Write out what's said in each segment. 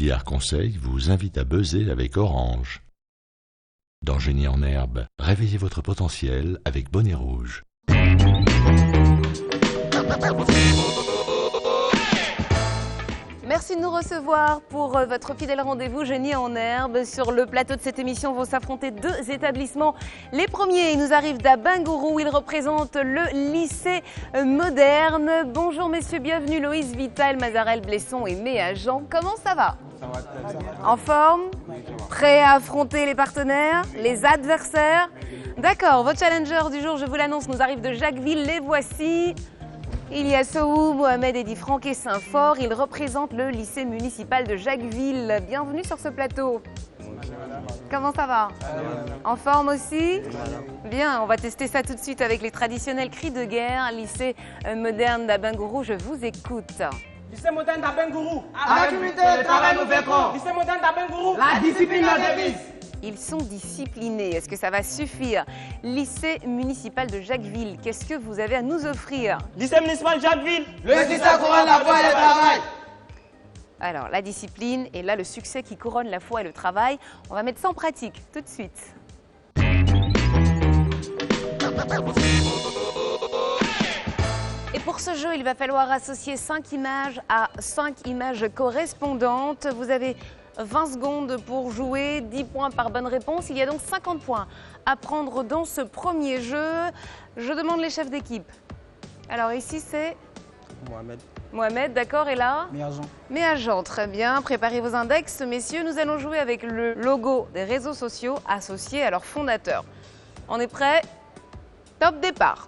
Pierre Conseil vous invite à buzzer avec Orange. Dans Génie en herbe, réveillez votre potentiel avec Bonnet Rouge. Merci de nous recevoir pour votre fidèle rendez-vous Génie en herbe. Sur le plateau de cette émission vont s'affronter deux établissements. Les premiers, ils nous arrivent d'Abengourou. Ils représentent le lycée moderne. Bonjour messieurs, bienvenue Loïs Vital, Mazarel Blesson et Méa Jean. Comment ça va? Ça va très bien. En forme? Prêt à affronter les partenaires, les adversaires? D'accord, vos challengers du jour, je vous l'annonce, nous arrivent de Jacquesville. Les voici. Il y a Sohou, Mohamed, Eddy Franck et Saint-Fort. Ils représentent le lycée municipal de Jacquesville. Bienvenue sur ce plateau. Comment ça va? En forme aussi? Bien, on va tester ça tout de suite avec les traditionnels cris de guerre. Lycée moderne d'Abengourou, je vous écoute. Lycée moderne d'Abengourou. Avec l'unité de travail, nous vaincrons. Lycée moderne d'Abengourou. La discipline, la devise. Ils sont disciplinés. Est-ce que ça va suffire? Lycée municipal de Jacquesville, qu'est-ce que vous avez à nous offrir? Lycée municipal Jacquesville. Le succès couronne la foi et le travail. Alors, la discipline et là, le succès qui couronne la foi et le travail. On va mettre ça en pratique tout de suite. Et pour ce jeu, il va falloir associer 5 images à 5 images correspondantes. Vous avez 20 secondes pour jouer, 10 points par bonne réponse. Il y a donc 50 points à prendre dans ce premier jeu. Je demande les chefs d'équipe. Alors ici, c'est Mohamed. Mohamed, d'accord, et là Méa Jean. Méa Jean, très bien. Préparez vos index, messieurs. Nous allons jouer avec le logo des réseaux sociaux associés à leur fondateur. On est prêts? Top départ.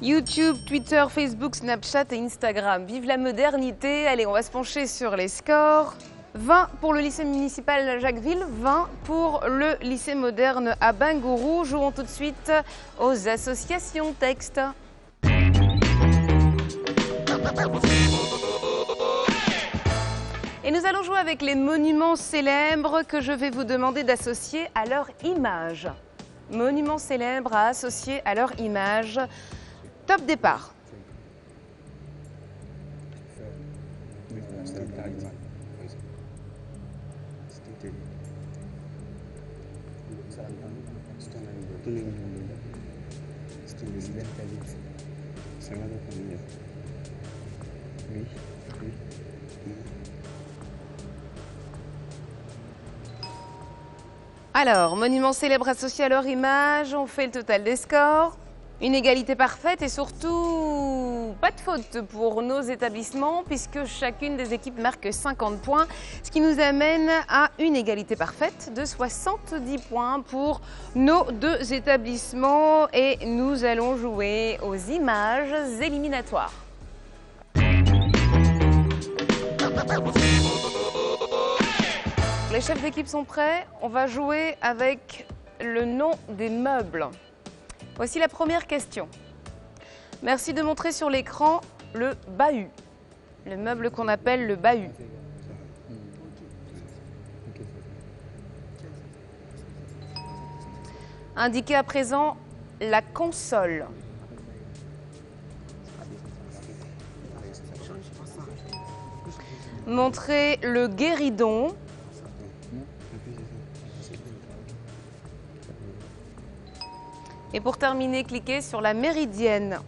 YouTube, Twitter, Facebook, Snapchat et Instagram. Vive la modernité. Allez, on va se pencher sur les scores. 20 pour le lycée municipal Jacquesville, 20 pour le lycée moderne Abengourou. Jouons tout de suite aux associations texte. Et nous allons jouer avec les monuments célèbres que je vais vous demander d'associer à leur image. Monuments célèbres à associer à leur image. Top départ. Alors, monuments célèbres associés à leur image, on fait le total des scores. Une égalité parfaite et surtout pas de faute pour nos établissements puisque chacune des équipes marque 50 points, ce qui nous amène à une égalité parfaite de 70 points pour nos deux établissements et nous allons jouer aux images éliminatoires. Les chefs d'équipe sont prêts, on va jouer avec le nom des meubles. Voici la première question. Merci de montrer sur l'écran le bahut, le meuble qu'on appelle le bahut. Indiquez à présent la console. Montrez le guéridon. Et pour terminer, cliquez sur la méridienne.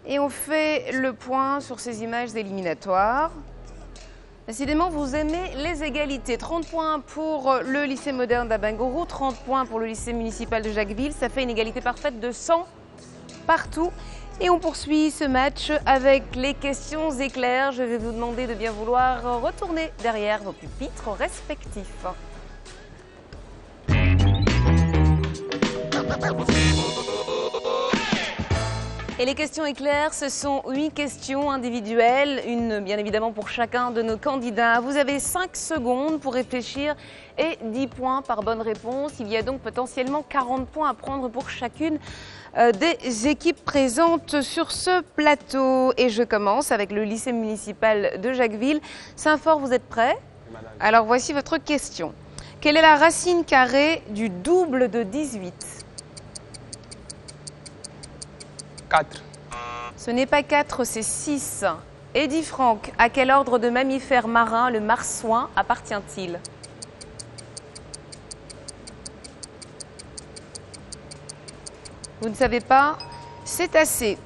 Et on fait le point sur ces images éliminatoires. Décidément, vous aimez les égalités. 30 points pour le lycée moderne d'Abengourou, 30 points pour le lycée municipal de Jacquesville. Ça fait une égalité parfaite de 100 partout. Et on poursuit ce match avec les questions éclairs. Je vais vous demander de bien vouloir retourner derrière vos pupitres respectifs. Et les questions éclairs, ce sont 8 questions individuelles, une bien évidemment pour chacun de nos candidats. Vous avez 5 secondes pour réfléchir et 10 points par bonne réponse. Il y a donc potentiellement 40 points à prendre pour chacune des équipes présentes sur ce plateau. Et je commence avec le lycée municipal de Jacquesville. Saint-Fort, vous êtes prêts? Alors voici votre question. Quelle est la racine carrée du double de 18? 4. Ce n'est pas 4, c'est 6. Eddy Franck, à quel ordre de mammifères marins le marsouin appartient-il? Vous ne savez pas? Cétacé.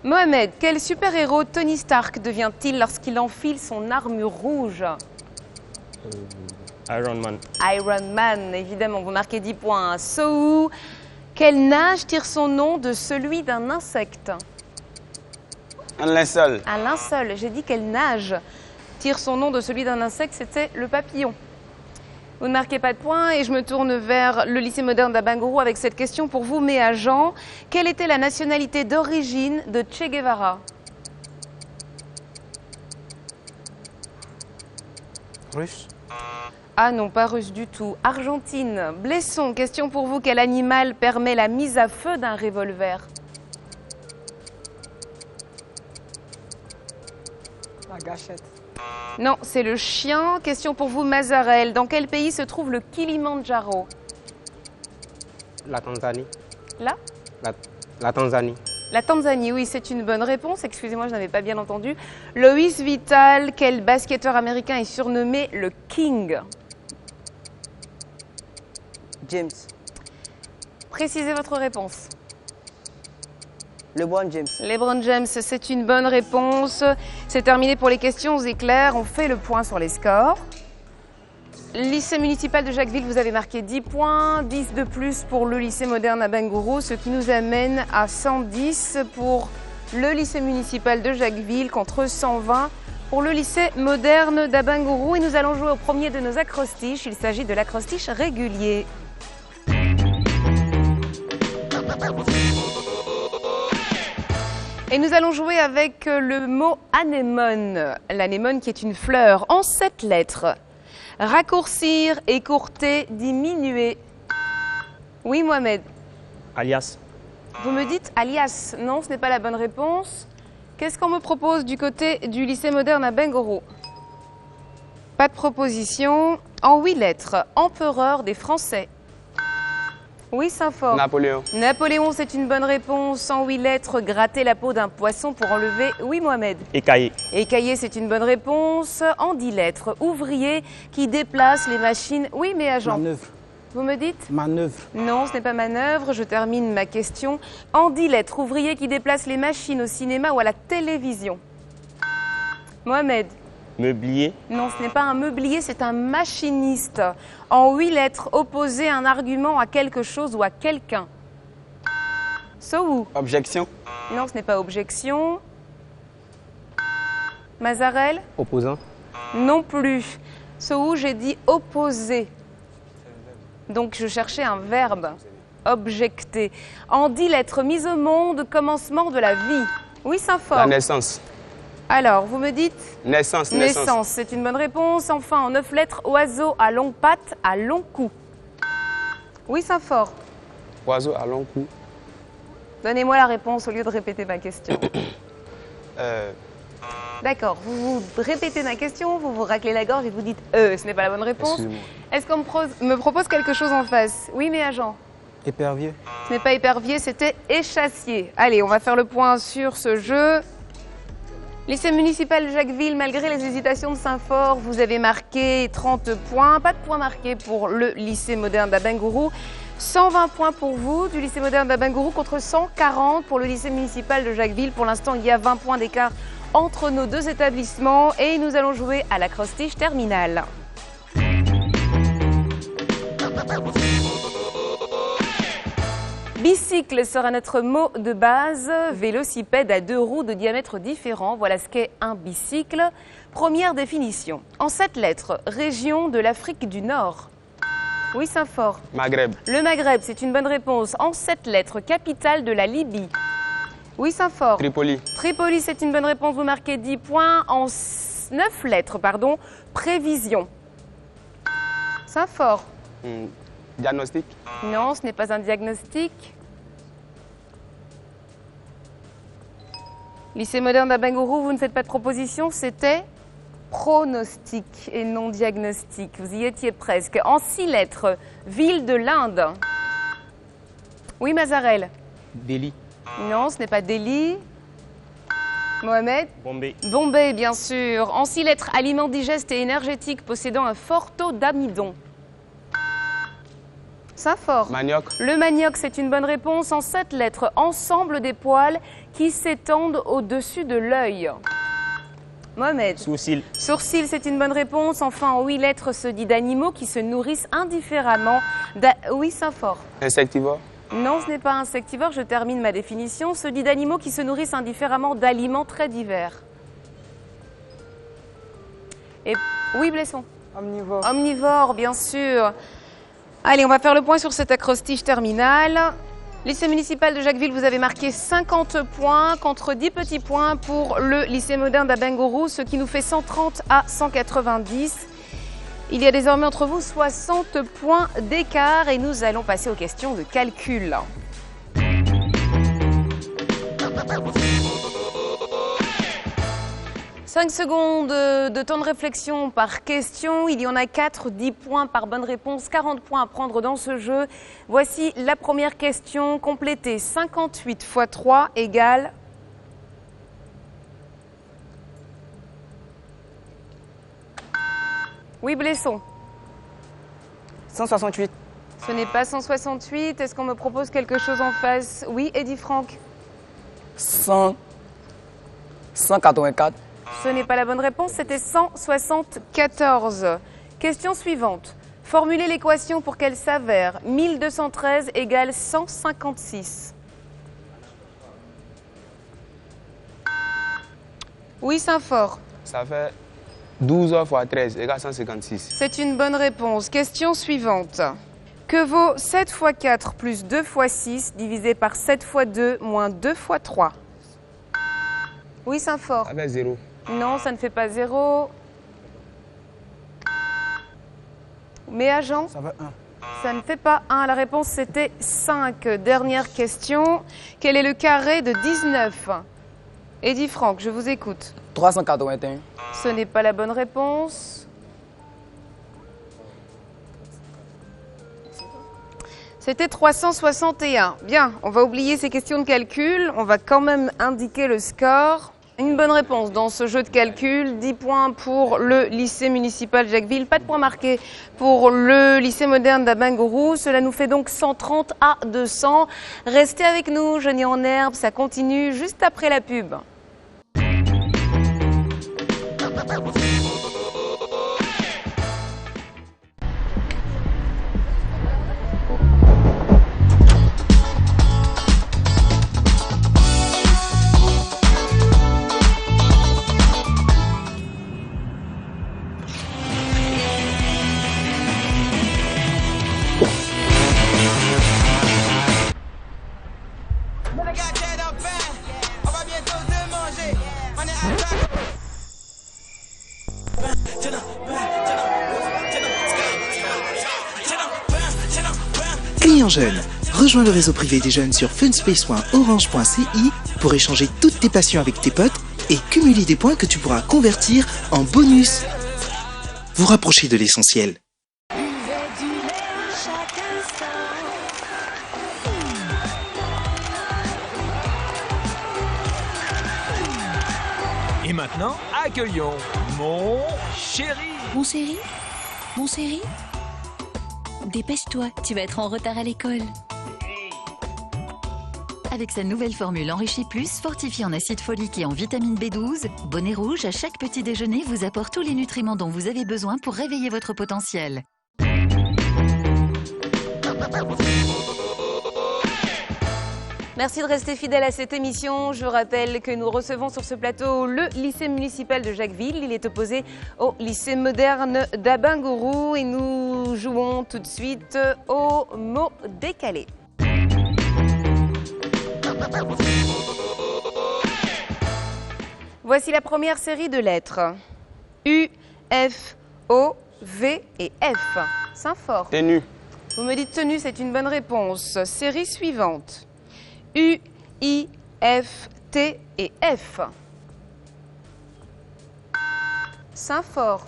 Mohamed, quel super-héros Tony Stark devient-il lorsqu'il enfile son armure rouge? Iron Man. Iron Man, évidemment, vous marquez 10 points. Sohou, quel nage tire son nom de celui d'un insecte? Un linceul. Un linceul, j'ai dit quel nage tire son nom de celui d'un insecte, c'était le papillon. Vous ne marquez pas de points et je me tourne vers le lycée moderne d'Abengourou avec cette question pour vous, Méa Jean. Quelle était la nationalité d'origine de Che Guevara? Russe. Ah non, pas russe du tout. Argentine. Blesson, question pour vous. Quel animal permet la mise à feu d'un revolver? La gâchette. Non, c'est le chien. Question pour vous, Mazarel. Dans quel pays se trouve le Kilimandjaro? La Tanzanie. Là? La Tanzanie. La Tanzanie, oui, c'est une bonne réponse. Excusez-moi, je n'avais pas bien entendu. Loïs Vital, quel basketteur américain est surnommé le King? James. Précisez votre réponse. LeBron James. LeBron James, c'est une bonne réponse. C'est terminé pour les questions éclairs. On fait le point sur les scores. Lycée municipal de Jacquesville, vous avez marqué 10 points, 10 de plus pour le lycée moderne Abengourou, ce qui nous amène à 110 pour le lycée municipal de Jacquesville contre 120 pour le lycée moderne d'Abengourou. Et nous allons jouer au premier de nos acrostiches. Il s'agit de l'acrostiche régulier. Et nous allons jouer avec le mot anémone. L'anémone qui est une fleur en 7 lettres. Raccourcir, écourter, diminuer. Oui, Mohamed. Alias. Vous me dites alias. Non, ce n'est pas la bonne réponse. Qu'est-ce qu'on me propose du côté du lycée moderne Abengourou? Pas de proposition. En 8 lettres. Empereur des Français. Oui, Saint-Fort. Napoléon. Napoléon, c'est une bonne réponse. En 8 lettres, gratter la peau d'un poisson pour enlever. Oui, Mohamed. Écaillé. Écaillé, c'est une bonne réponse. En 10 lettres, ouvrier qui déplace les machines. Oui, mais agent. Manœuvre. Vous me dites? Manœuvre. Non, ce n'est pas manœuvre. Je termine ma question. En 10 lettres, ouvrier qui déplace les machines au cinéma ou à la télévision. Mohamed. Meublier. Non, ce n'est pas un meublier, c'est un machiniste. En 8 lettres, opposer un argument à quelque chose ou à quelqu'un. Sohou. Objection. Non, ce n'est pas objection. Mazarel. Opposant. Non plus. Sohou, j'ai dit opposer. Donc je cherchais un verbe. Objecter. En 10 lettres, mise au monde, commencement de la vie. Oui, Saint-Fort. La naissance. Alors, vous me dites? Naissance. Naissance, c'est une bonne réponse. Enfin, en 9 lettres, oiseau à longues pattes, à long cou. Oui, Saint-Fort. Oiseau à long cou. Donnez-moi la réponse au lieu de répéter ma question. D'accord, vous répétez ma question, vous vous raclez la gorge et vous dites ce n'est pas la bonne réponse. Est-ce qu'on me propose quelque chose en face? Oui, mais agent. Épervier. Ce n'est pas épervier, c'était échassier. Allez, on va faire le point sur ce jeu. Lycée municipal de Jacquesville, malgré les hésitations de Saint-Fort, vous avez marqué 30 points. Pas de points marqués pour le lycée moderne d'Abengourou. 120 points pour vous du lycée moderne d'Abengourou contre 140 pour le lycée municipal de Jacquesville. Pour l'instant, il y a 20 points d'écart entre nos deux établissements et nous allons jouer à l'acrostiche terminale. Bicycle sera notre mot de base. Vélocipède à 2 roues de diamètre différent. Voilà ce qu'est un bicycle. Première définition. En 7 lettres, région de l'Afrique du Nord. Oui, Saint-Fort. Maghreb. Le Maghreb, c'est une bonne réponse. En 7 lettres, capitale de la Libye. Oui, Saint-Fort. Tripoli. Tripoli, c'est une bonne réponse. Vous marquez 10 points en 9 lettres, pardon. Prévision. Saint-Fort. Diagnostic. Non, ce n'est pas un diagnostic. Lycée moderne d'Abengourou, vous ne faites pas de proposition, c'était pronostic et non diagnostic. Vous y étiez presque. En 6 lettres, ville de l'Inde. Oui, Mazarel. Delhi. Non, ce n'est pas Delhi. Mohamed. Bombay. Bombay, bien sûr. En 6 lettres, aliment digeste et énergétique possédant un fort taux d'amidon. Saint-Fort. Manioc. Le manioc, c'est une bonne réponse. En 7 lettres, ensemble des poils qui s'étendent au-dessus de l'œil. Mohamed. Sourcil. Sourcil, c'est une bonne réponse. Enfin, en 8 lettres, se dit d'animaux qui se nourrissent indifféremment. Oui, Saint-Fort. Insectivore. Non, ce n'est pas insectivore. Je termine ma définition. Se dit d'animaux qui se nourrissent indifféremment d'aliments très divers. Et oui, Blesson. Omnivore. Omnivore, bien sûr. Allez, on va faire le point sur cet acrostiche terminal. Lycée municipal de Jacquesville, vous avez marqué 50 points contre 10 petits points pour le lycée moderne d'Abengourou, ce qui nous fait 130 à 190. Il y a désormais entre vous 60 points d'écart et nous allons passer aux questions de calcul. 5 secondes de temps de réflexion par question. Il y en a 4, 10 points par bonne réponse, 40 points à prendre dans ce jeu. Voici la première question. Complétez 58 x 3 égale... Oui, Blesson. 168. Ce n'est pas 168. Est-ce qu'on me propose quelque chose en face? Oui, Eddy Franck. 184. Ce n'est pas la bonne réponse, c'était 174. Question suivante. Formulez l'équation pour qu'elle s'avère 1213 égale 156. Oui, Saint-Fort. Ça fait 12 x 13 égale 156. C'est une bonne réponse. Question suivante. Que vaut 7 x 4 plus 2 x 6 divisé par 7 x 2 moins 2 x 3? Oui, Saint-Fort. Ça fait 0. Non, ça ne fait pas 0. Mais agent? Ça fait 1. Ça ne fait pas 1. La réponse, c'était 5. Dernière question. Quel est le carré de 19? Eddy Franck, je vous écoute. 381. Ce n'est pas la bonne réponse. C'était 361. Bien, on va oublier ces questions de calcul. On va quand même indiquer le score. Une bonne réponse dans ce jeu de calcul. 10 points pour le lycée municipal de Jacquesville. Pas de points marqués pour le lycée moderne d'Abengourou. Cela nous fait donc 130 à 200. Restez avec nous, Génie en herbe. Ça continue juste après la pub. Client jeune, rejoins le réseau privé des jeunes sur funspace.orange.ci pour échanger toutes tes passions avec tes potes et cumuler des points que tu pourras convertir en bonus. Vous rapprochez de l'essentiel. Et maintenant, accueillons mon chéri. Mon chéri? Mon chéri? Dépêche-toi, tu vas être en retard à l'école. Avec sa nouvelle formule Enrichie Plus, fortifiée en acide folique et en vitamine B12, Bonnet Rouge, à chaque petit déjeuner, vous apporte tous les nutriments dont vous avez besoin pour réveiller votre potentiel. Merci de rester fidèle à cette émission. Je rappelle que nous recevons sur ce plateau le lycée municipal de Jacquesville. Il est opposé au lycée moderne d'Abengourou et nous jouons tout de suite au mot décalé. Voici la première série de lettres. U, F, O, V et F. Saint-Fort. Tenue. Vous me dites tenue, c'est une bonne réponse. Série suivante. U, I, F, T et F. Saint-Fort.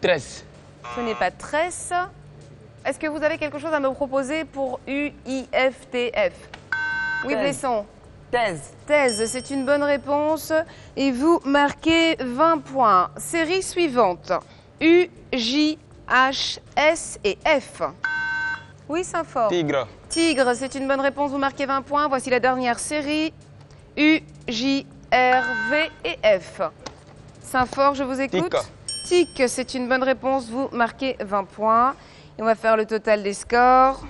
13. Ce n'est pas tresse. Est-ce que vous avez quelque chose à me proposer pour U, I, F, T, F? Oui, Blesson. Thèse. Thèse, c'est une bonne réponse. Et vous marquez 20 points. Série suivante. U, J, H, S et F. Oui, Saint-Fort. Tigre. Tigre, c'est une bonne réponse. Vous marquez 20 points. Voici la dernière série. U, J, R, V et F. Saint-Fort, je vous écoute. Tic, c'est une bonne réponse. Vous marquez 20 points. Et on va faire le total des scores.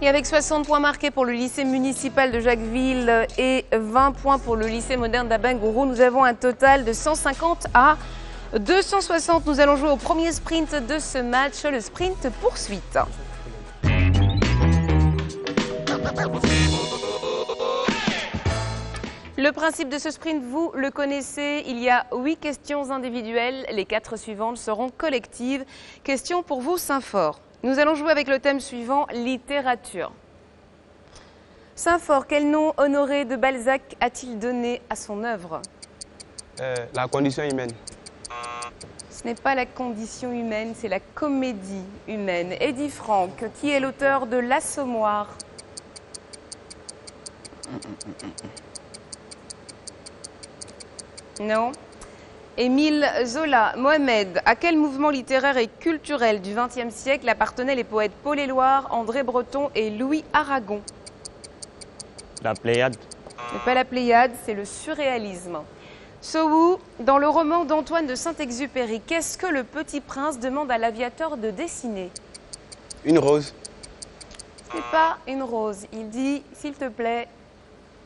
Et avec 60 points marqués pour le lycée municipal de Jacquesville et 20 points pour le lycée moderne d'Abengourou, nous avons un total de 150 à 260. Nous allons jouer au premier sprint de ce match, le sprint poursuite. Le principe de ce sprint, vous le connaissez, il y a 8 questions individuelles, les 4 suivantes seront collectives. Question pour vous, Saint-Fort. Nous allons jouer avec le thème suivant, littérature. Saint-Fort, quel nom Honoré de Balzac a-t-il donné à son œuvre? La condition humaine. Ce n'est pas la condition humaine, c'est la comédie humaine. Eddie Franck, qui est l'auteur de L'Assommoir? Non. Émile Zola. Mohamed, à quel mouvement littéraire et culturel du XXe siècle appartenaient les poètes Paul Éluard, André Breton et Louis Aragon? La Pléiade. Ce n'est pas la Pléiade, c'est le surréalisme. Sowou, dans le roman d'Antoine de Saint-Exupéry, qu'est-ce que le petit prince demande à l'aviateur de dessiner? Une rose. Ce n'est pas une rose. Il dit, s'il te plaît,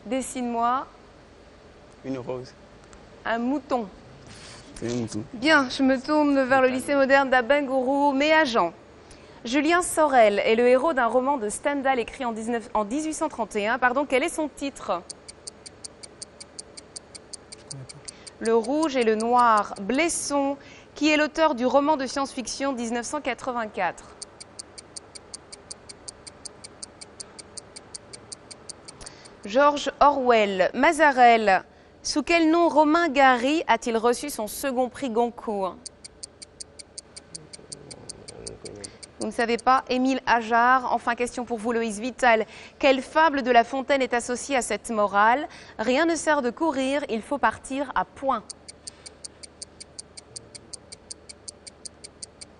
dessine-moi Une rose. un mouton. Un mouton. Bien, je me tourne vers le lycée moderne d'Abengourou, mais à Jean. Julien Sorel est le héros d'un roman de Stendhal écrit en 1831. Quel est son titre? Le rouge et le noir. Blesson, qui est l'auteur du roman de science-fiction 1984. George Orwell. Mazarel. Sous quel nom Romain Gary a-t-il reçu son second prix Goncourt? Vous ne savez pas, Émile Ajar. Enfin, question pour vous, Loïs Vital. Quelle fable de La Fontaine est associée à cette morale? Rien ne sert de courir, il faut partir à point.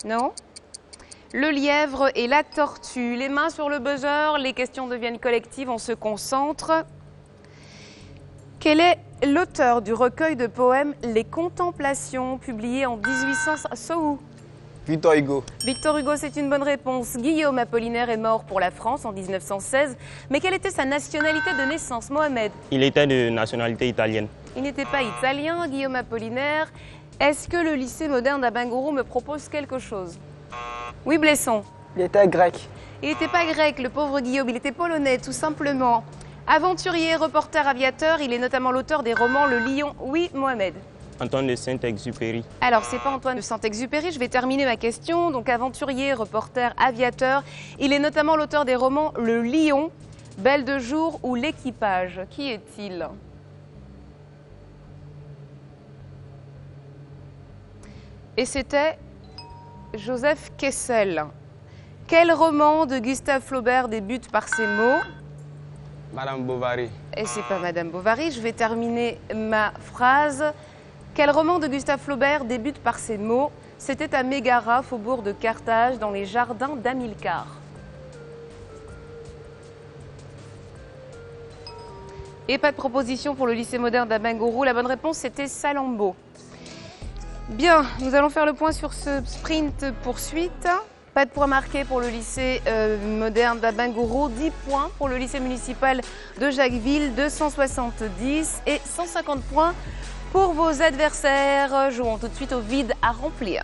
Non? Le lièvre et la tortue. Les mains sur le buzzer, les questions deviennent collectives, on se concentre. Quel est l'auteur du recueil de poèmes Les Contemplations, publié en 1800? Sowou. Victor Hugo. Victor Hugo, c'est une bonne réponse. Guillaume Apollinaire est mort pour la France en 1916. Mais quelle était sa nationalité de naissance, Mohamed? Il était de nationalité italienne. Il n'était pas italien, Guillaume Apollinaire. Est-ce que le lycée moderne d'Abengourou me propose quelque chose? Oui, Blesson. Il était grec. Il n'était pas grec, le pauvre Guillaume, il était polonais, tout simplement. Aventurier, reporter, aviateur, il est notamment l'auteur des romans Le Lion. Oui, Mohamed. Antoine de Saint-Exupéry. Alors, c'est pas Antoine de Saint-Exupéry, je vais terminer ma question. Donc, aventurier, reporter, aviateur, il est notamment l'auteur des romans Le Lion, Belle de jour ou L'équipage. Qui est-il? Et c'était Joseph Kessel. Quel roman de Gustave Flaubert débute par ces mots? Madame Bovary. Et c'est pas Madame Bovary, je vais terminer ma phrase. Quel roman de Gustave Flaubert débute par ces mots? C'était à Mégara, faubourg de Carthage, dans les jardins d'Hamilcar. Et pas de proposition pour le lycée moderne d'Abengourou. La bonne réponse, c'était Salammbô. Bien, nous allons faire le point sur ce sprint poursuite. Pas de points marqués pour le lycée moderne d'Abengourou, 10 points pour le lycée municipal de Jacquesville, 270 et 150 points pour vos adversaires. Jouons tout de suite au vide à remplir.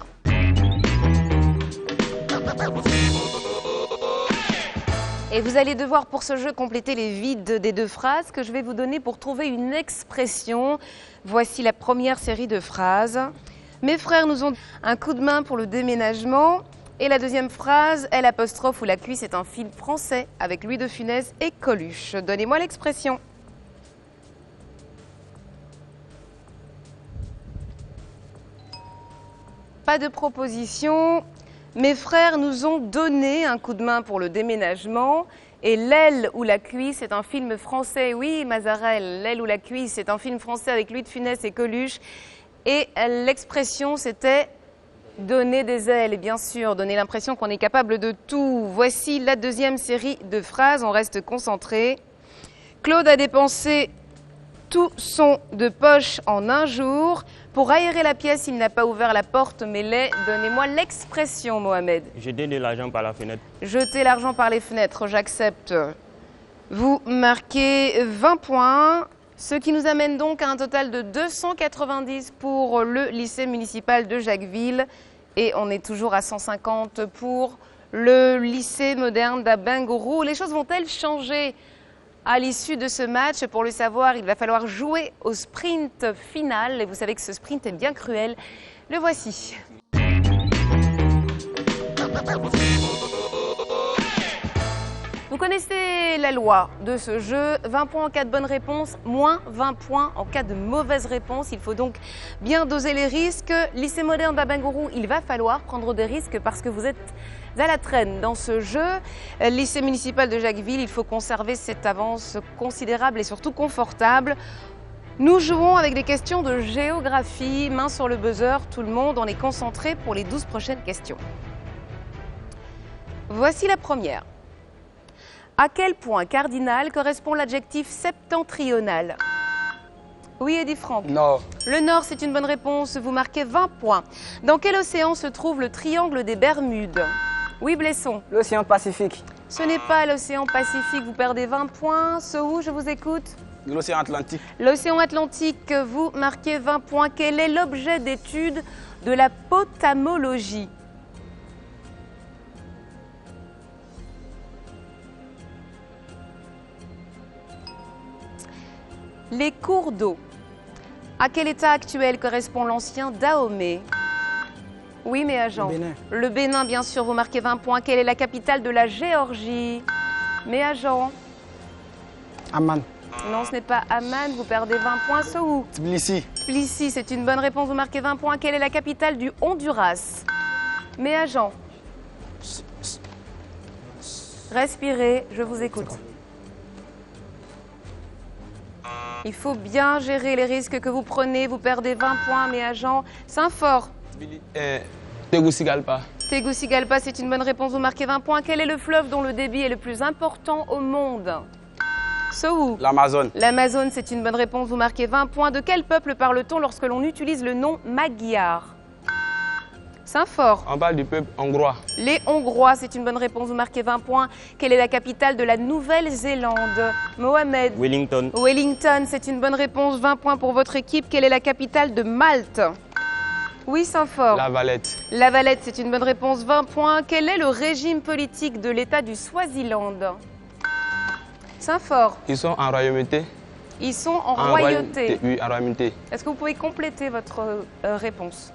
Et vous allez devoir pour ce jeu compléter les vides des deux phrases que je vais vous donner pour trouver une expression. Voici la première série de phrases. Mes frères nous ont un coup de main pour le déménagement. Et la deuxième phrase, L' ou La cuisse est un film français avec Louis de Funès et Coluche. Donnez-moi l'expression. Pas de proposition. Mes frères nous ont donné un coup de main pour le déménagement. Et L'aile ou la cuisse est un film français. Oui, Mazarel, L'aile ou la cuisse est un film français avec Louis de Funès et Coluche. Et l'expression, c'était donner des ailes. Et bien sûr, donner l'impression qu'on est capable de tout. Voici la deuxième série de phrases. On reste concentré. Claude a dépensé tout son de poche en un jour. Pour aérer la pièce, il n'a pas ouvert la porte, mais donnez-moi l'expression, Mohamed. Jeter de l'argent par la fenêtre. Jeter l'argent par les fenêtres, j'accepte. Vous marquez 20 points, ce qui nous amène donc à un total de 290 pour le lycée municipal de Jacquesville. Et on est toujours à 150 pour le lycée moderne d'Abengourou. Les choses vont-elles changer à l'issue de ce match? Pour le savoir, il va falloir jouer au sprint final. Et vous savez que ce sprint est bien cruel. Le voici. Vous connaissez la loi de ce jeu. 20 points en cas de bonne réponse, moins 20 points en cas de mauvaise réponse. Il faut donc bien doser les risques. Lycée moderne d'Abengourou, il va falloir prendre des risques parce que vous êtes à la traîne dans ce jeu. Lycée municipal de Jacquesville, il faut conserver cette avance considérable et surtout confortable. Nous jouons avec des questions de géographie. Main sur le buzzer, tout le monde, on est concentré pour les 12 prochaines questions. Voici la première. À quel point cardinal correspond l'adjectif septentrional? Oui, Eddy Franck. Nord. Le nord, c'est une bonne réponse. Vous marquez 20 points. Dans quel océan se trouve le triangle des Bermudes? Oui, Blesson. L'océan Pacifique. Ce n'est pas l'océan Pacifique. Vous perdez 20 points. Sohou, je vous écoute. L'océan Atlantique. L'océan Atlantique, vous marquez 20 points. Quel est l'objet d'étude de la potamologie? Les cours d'eau. À quel état actuel correspond l'ancien Dahomey? Oui, mais agent. Le Bénin. Le Bénin, bien sûr, vous marquez 20 points. Quelle est la capitale de la Géorgie? Mais agent. Amman. Non, ce n'est pas Amman, vous perdez 20 points. Sohou. Tbilissi. Tbilissi, c'est une bonne réponse, vous marquez 20 points. Quelle est la capitale du Honduras? Mais agent. Respirez, je vous écoute. Il faut bien gérer les risques que vous prenez. Vous perdez 20 points, mais agent. Saint-Fort. Tegucigalpa. Tegucigalpa, c'est une bonne réponse. Vous marquez 20 points. Quel est le fleuve dont le débit est le plus important au monde? Sohou. L'Amazone. L'Amazone, c'est une bonne réponse. Vous marquez 20 points. De quel peuple parle-t-on lorsque l'on utilise le nom magyar? Saint-Fort. On parle du peuple hongrois. Les Hongrois, c'est une bonne réponse. Vous marquez 20 points. Quelle est la capitale de la Nouvelle-Zélande? Mohamed. Wellington. Wellington, c'est une bonne réponse. 20 points pour votre équipe. Quelle est la capitale de Malte? Oui, Saint-Fort. La Valette. La Valette, c'est une bonne réponse. 20 points. Quel est le régime politique de l'État du Swaziland? Saint-Fort. Ils sont en royauté. Ils sont en royauté. Oui, en royauté. Est-ce que vous pouvez compléter votre réponse?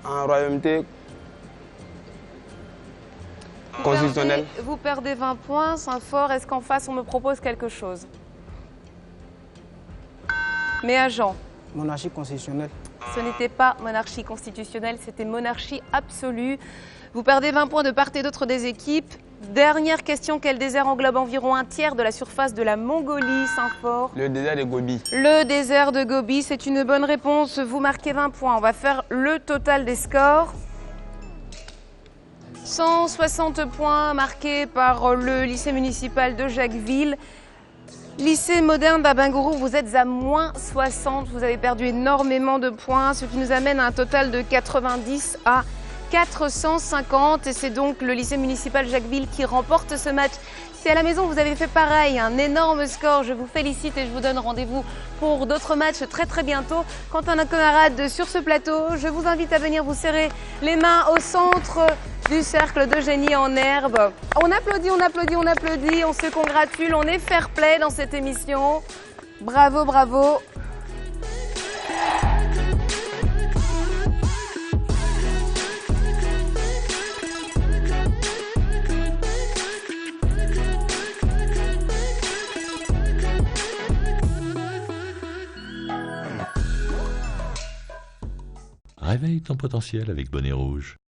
En royauté constitutionnelle. Vous perdez 20 points. Saint-Fort, est-ce qu'en face, on me propose quelque chose? Mais agent. Monarchie constitutionnelle. Ce n'était pas monarchie constitutionnelle, c'était monarchie absolue. Vous perdez 20 points de part et d'autre des équipes. Dernière question, quel désert englobe environ un tiers de la surface de la Mongolie, Saint-Fort? Le désert de Gobi. Le désert de Gobi, c'est une bonne réponse. Vous marquez 20 points. On va faire le total des scores. 160 points marqués par le lycée municipal de Jacquesville. Lycée moderne d'Abengourou, vous êtes à moins 60. Vous avez perdu énormément de points, ce qui nous amène à un total de 90 à 450. Et c'est donc le lycée municipal Jacquesville qui remporte ce match. Si à la maison vous avez fait pareil, un énorme score, je vous félicite et je vous donne rendez-vous pour d'autres matchs très bientôt. Quant à nos camarades sur ce plateau, je vous invite à venir vous serrer les mains au centre du cercle de génie en herbe. On applaudit, on applaudit, on applaudit, on se congratule, on est fair play dans cette émission. Bravo, bravo. Réveille ton potentiel avec Bonnet Rouge.